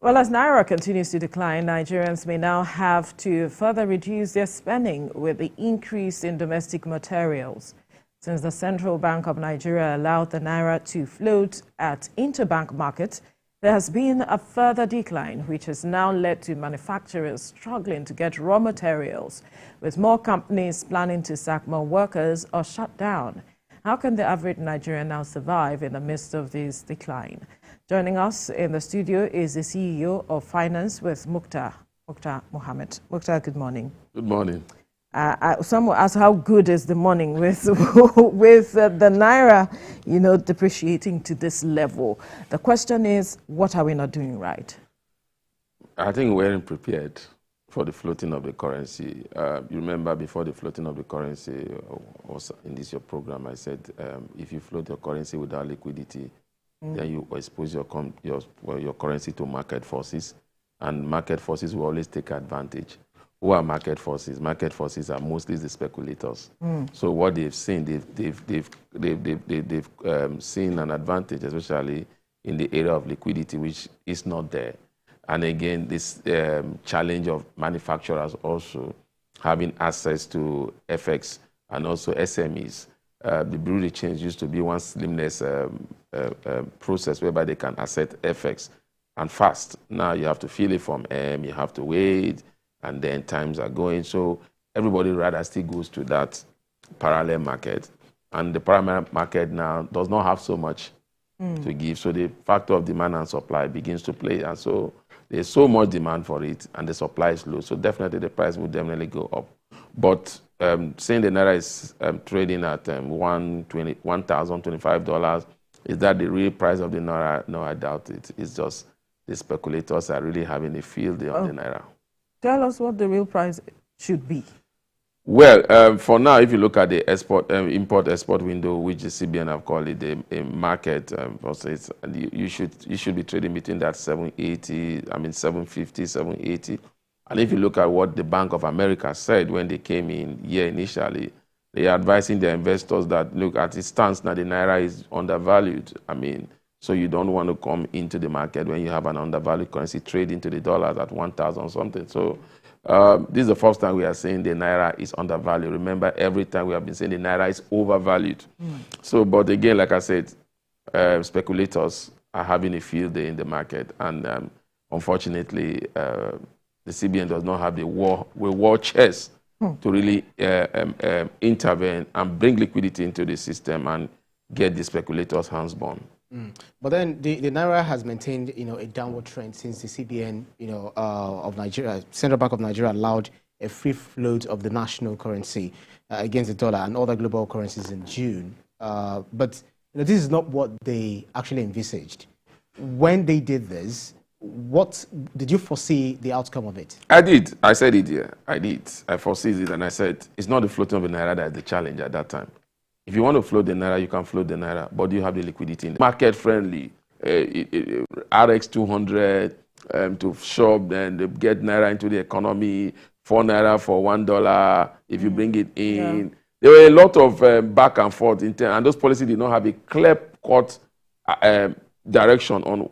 Well, as Naira continues to decline, Nigerians may now have to further reduce their spending with the increase in domestic materials. Since the Central Bank of Nigeria allowed the Naira to float at interbank market, there has been a further decline, which has now led to manufacturers struggling to get raw materials, with more companies planning to sack more workers or shut down. How can the average Nigerian now survive in the midst of this decline? Joining us in the studio is the CEO of Finance with Mukhtar Mohammed. Mukhtar, good morning. Good morning. Someone asked how good is the morning with the Naira, depreciating to this level. The question is, what are we not doing right? I think we weren't prepared for the floating of the currency. You remember before the floating of the currency, was in this your program, I said, if you float your currency without liquidity, then you expose your currency to market forces, and market forces will always take advantage. Who are market forces? Market forces are mostly the speculators. So what they've seen, they've seen an advantage, especially in the area of liquidity, which is not there. And again, this challenge of manufacturers also having access to FX and also SMEs. The Bureau de Change used to be one slimness process whereby they can accept FX and fast. Now you have to fill it from M, you have to wait, and then times are going. So everybody rather still goes to that parallel market. And the parallel market now does not have so much to give. So the factor of demand and supply begins to play. And so there's so much demand for it and the supply is low. So definitely the price will definitely go up. But saying the Naira is trading at $1,025, is that the real price of the Naira? No, I doubt it. It's just the speculators are really having a field day on the Naira. Tell us what the real price should be. Well, for now, if you look at the import-export window, which the CBN have called it a market, you should be trading between that 750, 780. And if you look at what the Bank of America said when they came in here initially, they are advising their investors that, look, at its stance now, the Naira is undervalued. So you don't want to come into the market when you have an undervalued currency trade into the dollars at 1,000 something. So this is the first time we are saying the Naira is undervalued. Remember, every time we have been saying the Naira is overvalued. So, but again, like I said, speculators are having a field day in the market. And unfortunately, the CBN does not have the war chest to really intervene and bring liquidity into the system and get the speculators' hands bound. But then the Naira has maintained, a downward trend since the CBN, of Nigeria, Central Bank of Nigeria allowed a free float of the national currency against the dollar and other global currencies in June. But this is not what they actually envisaged. When they did this, what did you foresee the outcome of it? I did. I said it here. I did. I foresee it, and I said it's not the floating of the Naira that is the challenge at that time. If you want to float the Naira, you can float the Naira, but you have the liquidity in the market friendly. RX 200 to shop, then they get Naira into the economy, 4 Naira for $1 if you bring it in. Yeah. There were a lot of back and forth, and those policies did not have a clear-cut direction on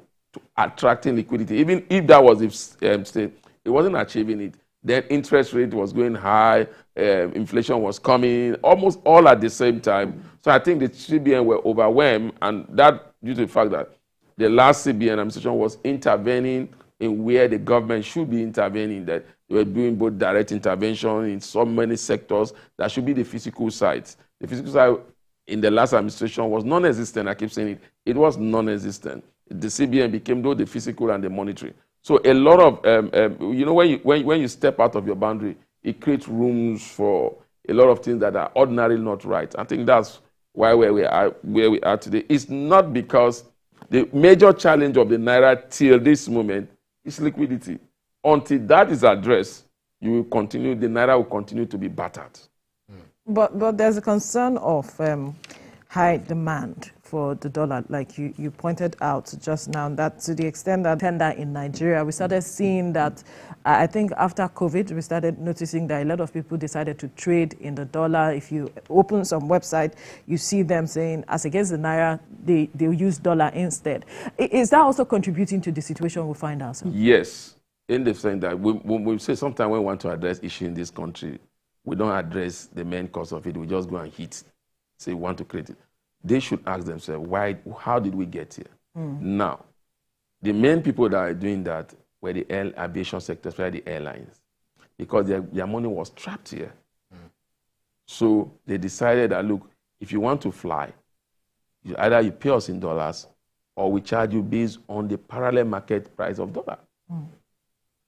attracting liquidity. Even if that was it wasn't achieving it. Then interest rate was going high, inflation was coming, almost all at the same time. So I think the CBN were overwhelmed, and that due to the fact that the last CBN administration was intervening in where the government should be intervening, that they were doing both direct intervention in so many sectors. That should be the physical side. The physical side in the last administration was non-existent. I keep saying it. It was non-existent. The CBN became both the physical and the monetary. So a lot of, when you step out of your boundary, it creates rooms for a lot of things that are ordinarily not right. I think that's why where we are today. It's not because the major challenge of the Naira till this moment is liquidity. Until that is addressed, the Naira will continue to be battered. But there's a concern of high demand for the dollar, like you pointed out just now, that to the extent that tender in Nigeria, we started seeing that, I think after COVID, we started noticing that a lot of people decided to trade in the dollar. If you open some website, you see them saying, as against the Naira, they'll use dollar instead. Is that also contributing to the situation we find ourselves? Yes, in the sense that we say sometimes when we want to address issue in this country, we don't address the main cause of it. We just go and hit, say we want to create it. They should ask themselves, how did we get here? Now, the main people that are doing that were the aviation sector, especially the airlines, because their money was trapped here. So they decided that, look, if you want to fly, either you pay us in dollars or we charge you based on the parallel market price of dollar.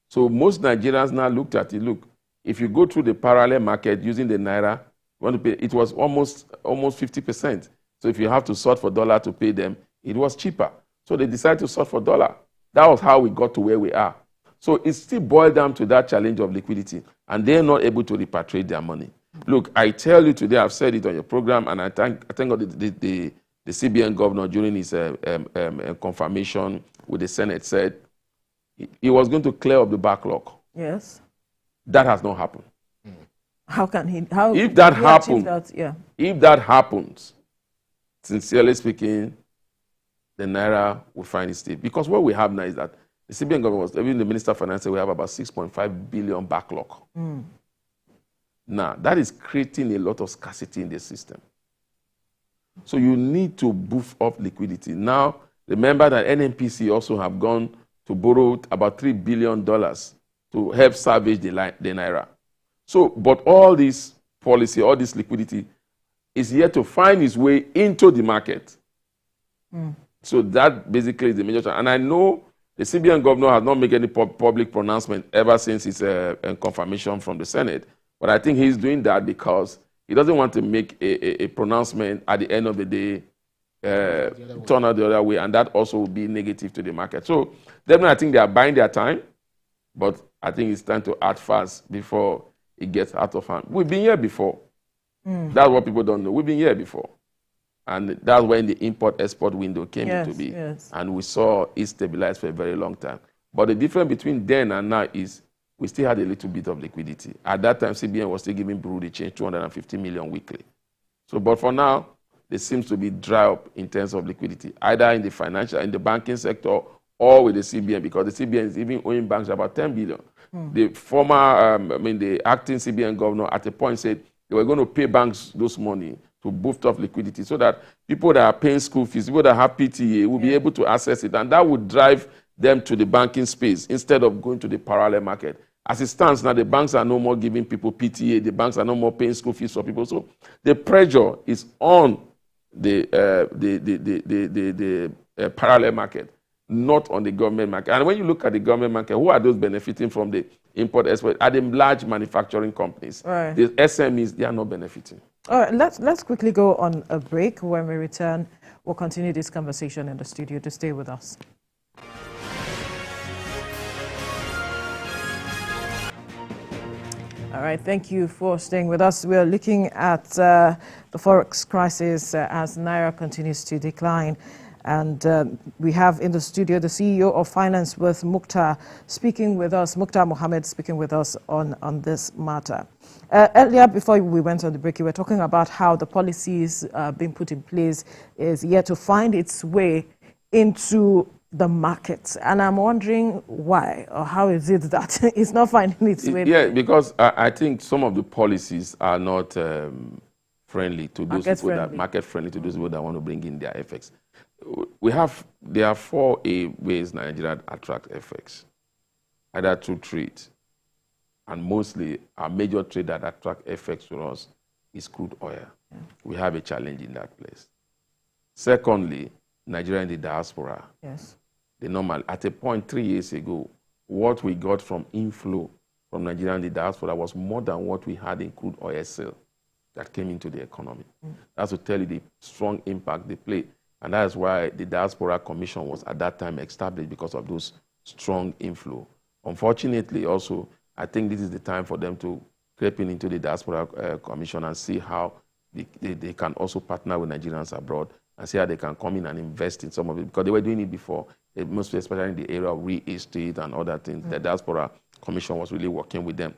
So most Nigerians now looked at it, look, if you go through the parallel market using the Naira, you want to pay, it was almost 50%. So if you have to sort for dollar to pay them, it was cheaper. So they decided to sort for dollar. That was how we got to where we are. So it still boiled down to that challenge of liquidity, and they're not able to repatriate their money. Look, I tell you today, I've said it on your program, and I thank God the CBN governor during his confirmation with the Senate said he was going to clear up the backlog. Yes. That has not happened. How can he? If that happens, if that happens, sincerely speaking, the Naira will find its state. Because what we have now is that the CBN government, even the Minister of Finance, we have about 6.5 billion backlog. Now, that is creating a lot of scarcity in the system. So you need to boost up liquidity. Now, remember that NNPC also have gone to borrow about $3 billion to help salvage the Naira. So, but all this policy, all this liquidity is yet to find its way into the market. So that basically is the major challenge. And I know the CBN governor has not made any public pronouncement ever since his confirmation from the Senate. But I think he's doing that because he doesn't want to make a pronouncement at the end of the day, turn out the other way, and that also will be negative to the market. So definitely I think they are buying their time, but I think it's time to act fast before it gets out of hand. We've been here before. That's what people don't know. We've been here before. And that's when the import-export window came into being. And we saw it stabilize for a very long time. But the difference between then and now is we still had a little bit of liquidity. At that time, CBN was still giving Bureau de change 250 million weekly. So, but for now, there seems to be dry up in terms of liquidity, either in the financial, in the banking sector, or with the CBN, because the CBN is even owing banks about 10 billion. The former, the acting CBN governor at a point said they were going to pay banks those money to boost up liquidity so that people that are paying school fees, people that have PTA will be able to access it. And that would drive them to the banking space instead of going to the parallel market. As it stands now, the banks are no more giving people PTA. The banks are no more paying school fees for people. So the pressure is on the parallel market, not on the government market. And when you look at the government market, who are those benefiting from the import-export? Are the large manufacturing companies. The SMEs, they are not benefiting. All right, let's quickly go on a break. When we return, we'll continue this conversation in the studio. To stay with us. All right, thank you for staying with us. We are looking at the Forex crisis as Naira continues to decline. And we have in the studio the CEO of Finance with Mukhtar speaking with us, Mukhtar Mohammed speaking with us on this matter. Earlier, before we went on the break, we were talking about how the policies being put in place is yet to find its way into the market. And I'm wondering why, or how is it that it's not finding its way? Yeah, because I think some of the policies are not friendly to those people that market friendly to those people that want to bring in their FX. There are 4 ways Nigeria attract FX, either through trade, and mostly our major trade that attract FX to us is crude oil. We have a challenge in that place. Secondly, Nigeria in the diaspora. The normal, at a point 3 years ago, what we got from inflow from Nigeria in the diaspora was more than what we had in crude oil sale that came into the economy. That's to tell you the strong impact they play. And that's why the Diaspora Commission was at that time established, because of those strong inflow. Unfortunately, also, I think this is the time for them to creep into the Diaspora Commission and see how they can also partner with Nigerians abroad and see how they can come in and invest in some of it, because they were doing it before, mostly especially in the area of real estate and other things. The Diaspora Commission was really working with them.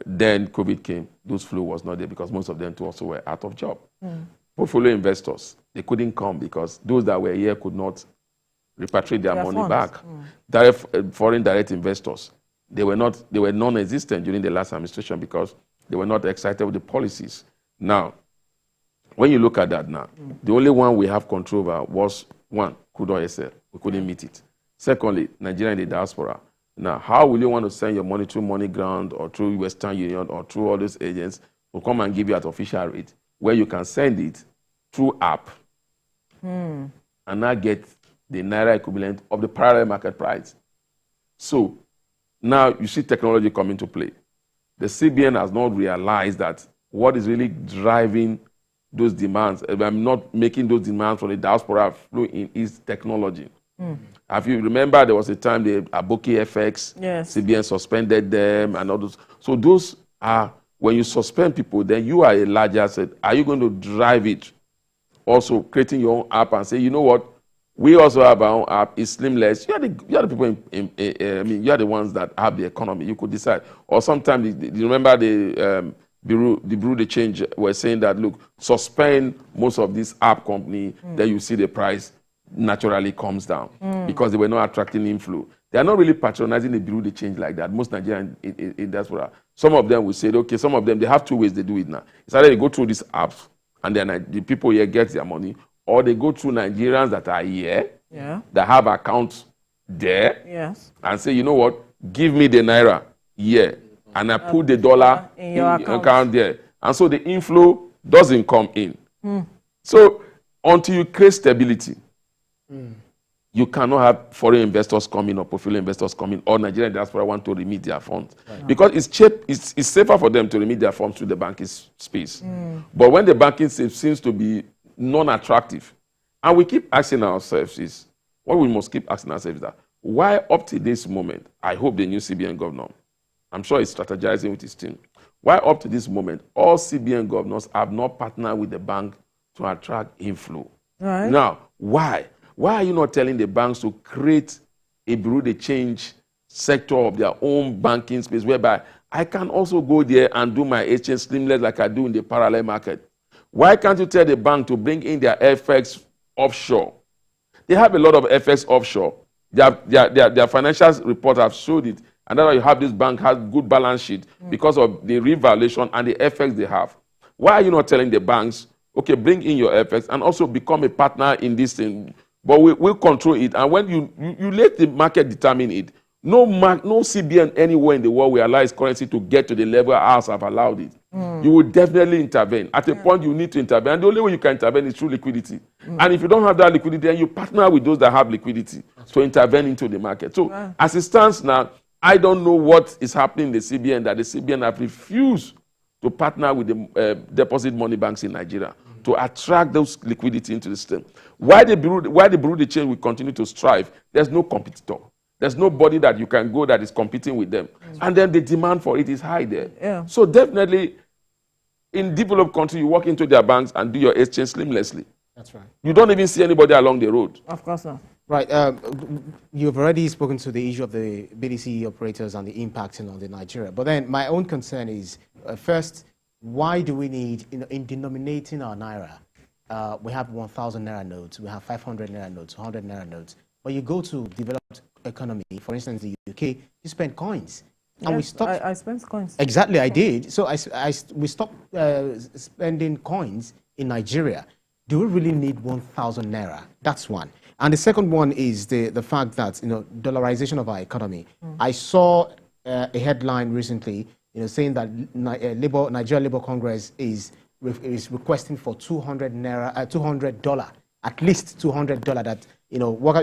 Then COVID came, those flow was not there because most of them too also were out of job. Portfolio investors, they couldn't come because those that were here could not repatriate their money back. Foreign direct investors, they were non-existent during the last administration because they were not excited with the policies. Now, when you look at that now, the only one we have control over was one, crude oil sale. We couldn't meet it. Secondly, Nigeria in the diaspora. Now, how will you want to send your money through MoneyGround or through Western Union or through all those agents who come and give you at official rate, where you can send it through app and now get the Naira equivalent of the parallel market price? So now you see technology come into play. The CBN has not realized that what is really driving those demands, I'm not making those demands from the diaspora flow in, is technology. If you remember, there was a time the Aboki FX, CBN suspended them and all those. So those are, when you suspend people, then you are a large asset. Are you going to drive it? Also creating your own app and say, you know what, we also have our own app, it's slimless. You are the people, I mean, you are the ones that have the economy. You could decide. Or sometimes, you remember the Bureau de Change were saying that, look, suspend most of this app company, then you see the price naturally comes down because they were not attracting inflow. They are not really patronizing the Bureau de Change like that. Most Nigerians in diaspora, some of them will say, okay, some of them, they have two ways they do it now. It's either they go through these apps and then the people here get their money, or they go through Nigerians that are here, that have accounts there, and say, you know what, give me the Naira here, and I put the dollar in your account there. And so the inflow doesn't come in. So until you create stability, you cannot have foreign investors come in or portfolio investors come in, or Nigerian diaspora want to remit their funds. Because it's cheap, it's safer for them to remit their funds through the banking space. But when the banking space seems to be non-attractive, and we keep asking ourselves is, what we must keep asking ourselves is that, why up to this moment, I hope the new CBN governor, I'm sure he's strategizing with his team, why up to this moment, all CBN governors have not partnered with the bank to attract inflow? Now, why? Why are you not telling the banks to create a Bureau de Change sector of their own banking space, whereby I can also go there and do my exchange slimless like I do in the parallel market? Why can't you tell the bank to bring in their FX offshore? They have a lot of FX offshore. Their financial reports have showed it. And that's why you have this bank has good balance sheet because of the revaluation and the FX they have. Why are you not telling the banks, okay, bring in your FX and also become a partner in this thing? But we'll control it. And when you let the market determine it, no CBN anywhere in the world will allow its currency to get to the level ours have allowed it. You will definitely intervene. At a point, you need to intervene. And the only way you can intervene is through liquidity. And if you don't have that liquidity, then you partner with those that have liquidity to intervene into the market. So as it stands now, I don't know what is happening in the CBN, that the CBN have refused to partner with the deposit money banks in Nigeria to attract those liquidity into the system. Why the Bureau de Change will continue to strive? There's no competitor. There's nobody that you can go that is competing with them. And then the demand for it is high there. So definitely, in developed countries, you walk into their banks and do your exchange seamlessly. That's right. You don't even see anybody along the road. Of course not. Right. You've already spoken to the issue of the BDC operators and the impact on the Nigeria. But then my own concern is, first, why do we need, in denominating our Naira, we have 1,000 Naira notes, we have 500 Naira notes, 100 Naira notes. But you go to developed economy, for instance, the UK, you spend coins. And we stopped. I spent coins. Exactly, I did. So we stopped spending coins in Nigeria. Do we really need 1,000 Naira? That's one. And the second one is the fact that, dollarization of our economy. I saw a headline recently, saying that Nigeria Labour Congress is requesting for $200, at least $200. That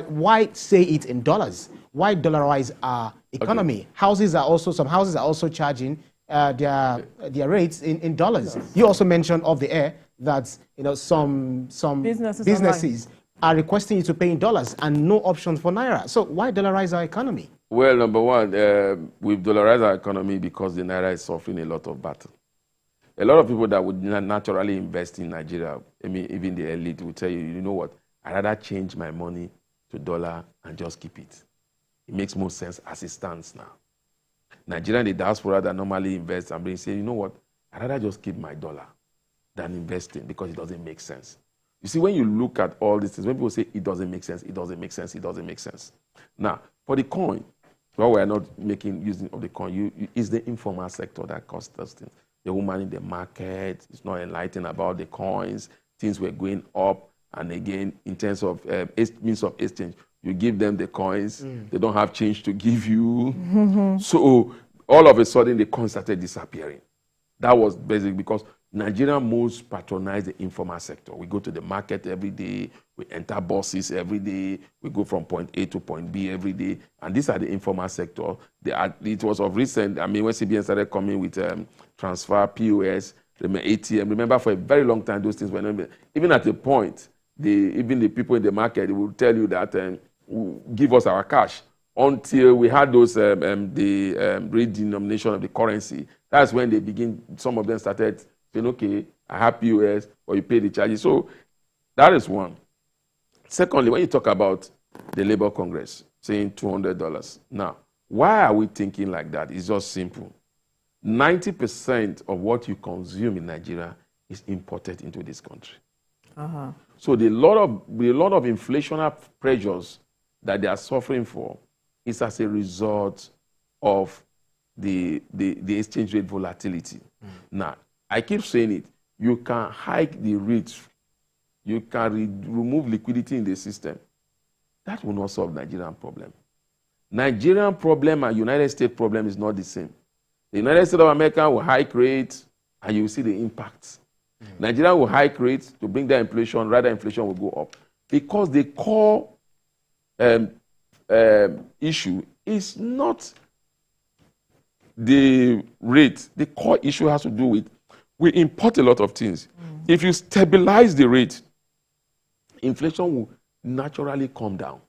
why say it in dollars? Why dollarize our economy? Okay. Some houses are also charging their rates in dollars. Yes. You also mentioned off the air that some businesses are requesting you to pay in dollars and no option for Naira. So why dollarize our economy? Well, number one, we've dollarized our economy because the Naira is suffering a lot of battle. a lot of people that would naturally invest in Nigeria, I mean, even the elite will tell you, you know what, I'd rather change my money to dollar and just keep it. It makes more sense as it stands now. Nigerian, the diaspora that normally invest and bring, say, you know what, I'd rather just keep my dollar than investing because it doesn't make sense. You see, when you look at all these things, when people say it doesn't make sense, it doesn't make sense, it doesn't make sense. Now, for the coin, well, we're not using of the coin, it's the informal sector that costs us things. The woman in the market is not enlightened about the coins, things were going up, and again, in terms of means of exchange, you give them the coins, they don't have change to give you. So all of a sudden, the coins started disappearing. That was basically because Nigeria most patronize the informal sector. We go to the market every day, we enter buses every day, we go from point A to point B every day, and these are the informal sector. It was of recent, I mean, when CBN started coming with transfer, POS, ATM, remember for a very long time those things were not, even at a point, even the people in the market will tell you that give us our cash until we had those redenomination of the currency. That's when they begin, some of them started saying, okay, I have POS, or you pay the charges. So that is one. Secondly, when you talk about the Labour Congress saying $200, now, why are we thinking like that? It's just simple. 90% of what you consume in Nigeria is imported into this country. So the lot of inflationary pressures that they are suffering for is as a result of the exchange rate volatility. Now, I keep saying it, you can hike the rates, you can remove liquidity in the system. That will not solve Nigerian problem. Nigerian problem and United States problem is not the same. The United States of America will hike rates and you will see the impacts. Nigeria will hike rates to bring down inflation, rather inflation will go up. Because the core issue is not the rate. The core issue has to do with, we import a lot of things. If you stabilize the rate, inflation will naturally come down.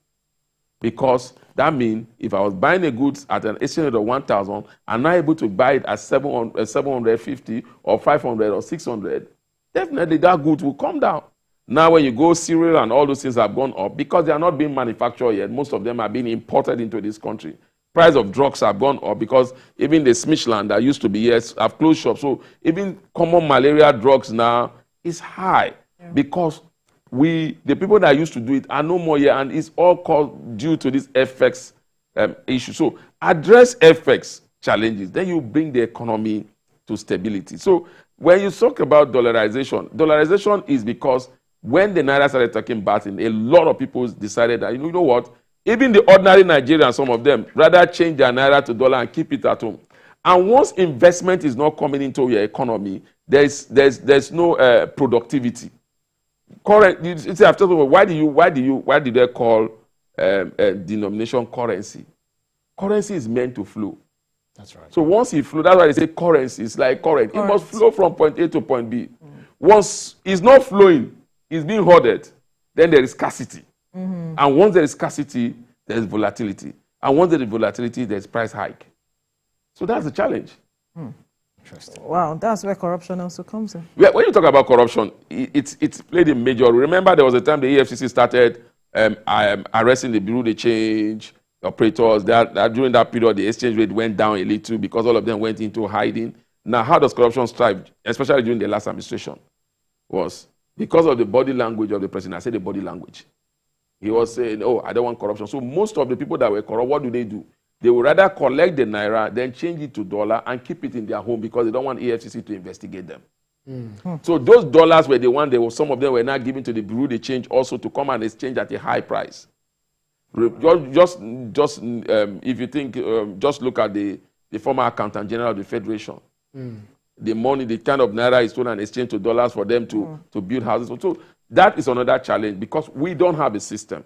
Because that means if I was buying a goods at an exchange rate of 1,000, I'm not able to buy it at 750 or 500 or 600, definitely that goods will come down. Now when you go cereal and all those things have gone up because they are not being manufactured yet. Most of them are being imported into this country. Price of drugs have gone up because even the Smithland that used to be here have closed shop. So even common malaria drugs now is high because the people that used to do it are no more here, and it's all due to this FX issue. So address FX challenges, then you bring the economy to stability. So when you talk about dollarization is because when the Naira started talking about it, a lot of people decided that, you know what, even the ordinary Nigerians, some of them, rather change their Naira to dollar and keep it at home. And once investment is not coming into your economy, there's no productivity. Correct. You see, I've told you, why did they call denomination currency? Currency is meant to flow. That's right. So once it flows, that's why they say currency. It's like current. It must flow from point A to point B. Once it's not flowing, it's being hoarded, then there is scarcity. And once there is scarcity, there is volatility. And once there is volatility, there is price hike. So that's the challenge. Interesting. Wow, that's where corruption also comes in. Yeah, when you talk about corruption, it's played a major role. Remember, there was a time the EFCC started arresting the Bureau de Change operators. During that period, the exchange rate went down a little because all of them went into hiding. Now, how does corruption strive, especially during the last administration? Was because of the body language of the president. I said the body language. He was saying, oh, I don't want corruption. So most of the people that were corrupt, what do? They would rather collect the Naira, then change it to dollar and keep it in their home because they don't want EFCC to investigate them. So those dollars were the one, some of them were not given to the Bureau de Change also to come and exchange at a high price. Just if you think, just look at the former Accountant General of the Federation. The money, the kind of Naira is stolen and exchanged to dollars for them to build houses. So that is another challenge because we don't have a system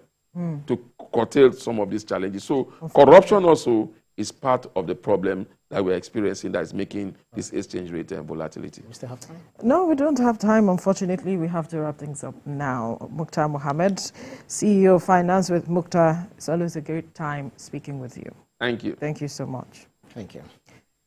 to curtail some of these challenges. So corruption also is part of the problem that we're experiencing that is making this exchange rate and volatility. We still have time? No, we don't have time. Unfortunately, we have to wrap things up now. Mukhtar Mohammed, CEO of Finance with Mukhtar. It's always a great time speaking with you. Thank you. Thank you so much. Thank you.